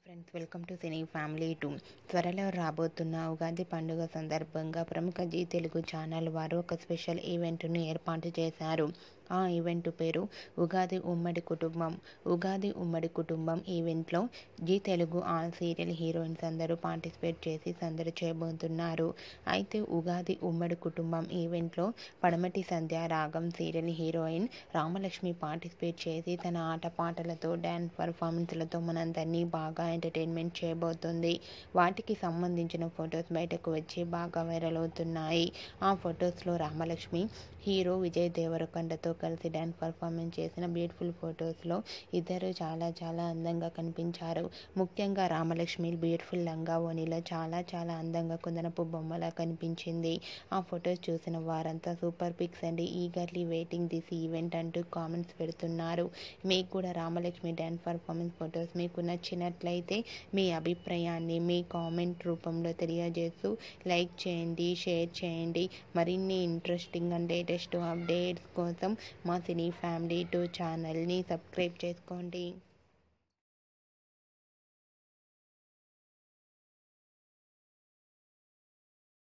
Friends, welcome to cine family 2. త్వరలో రాబోతున్న ఉగాది పండుగ సందర్భంగా ప్రముఖ జీ తెలుగు ఛానల్ వారు ఒక స్పెషల్ ఈవెంట్ను ఏర్పాటు చేశారు. ఆ ఈవెంట్ పేరు ఉగాది ఉమ్మడి కుటుంబం. ఉగాది ఉమ్మడి కుటుంబం ఈవెంట్లో Zee Telugu all serial heroines అందరూ పార్టిసిపేట్ చేసి సందడి చేయబోతున్నారు. అయితే ఉగాది ఉమ్మడి కుటుంబం ఈవెంట్లో పడమటి సంధ్య రాగం సీరియల్ హీరోయిన్ రామలక్ష్మి పార్టిసిపేట్ చేసి తన ఆటపాటలతో డ్యాన్స్ పర్ఫార్మెన్స్లతో మనందరినీ బాగా ఎంటర్టైన్మెంట్ చేయబోతుంది. వాటికి సంబంధించిన ఫొటోస్ బయటకు వచ్చి బాగా వైరల్ అవుతున్నాయి. ఆ ఫొటోస్లో రామలక్ష్మి హీరో విజయ్ దేవరకొండతో కలిసి డ్యాన్స్ పర్ఫార్మెన్స్ చేసిన బ్యూటిఫుల్ ఫొటోస్లో ఇద్దరు చాలా చాలా అందంగా కనిపించారు. ముఖ్యంగా రామలక్ష్మి బ్యూటిఫుల్ లంగా ఓణిలో చాలా చాలా అందంగా కుందనపు బొమ్మలా కనిపించింది. ఆ ఫొటోస్ చూసిన వారంతా సూపర్ పిక్స్ అండి, ఈగర్లీ వెయిటింగ్ దిస్ ఈవెంట్ అంటూ కామెంట్స్ పెడుతున్నారు. మీకు కూడా రామలక్ష్మి డ్యాన్స్ పర్ఫార్మెన్స్ ఫొటోస్ మీకు నచ్చినట్లయితే మీ అభిప్రాయాన్ని మీ కామెంట్ రూపంలో తెలియజేస్తూ లైక్ చేయండి, షేర్ చేయండి. మరిన్ని ఇంట్రెస్టింగ్ అండ్ లేటెస్ట్ అప్డేట్స్ కోసం మా సినీ ఫ్యామిలీ 2 ఛానల్ని సబ్స్క్రైబ్ చేసుకోండి.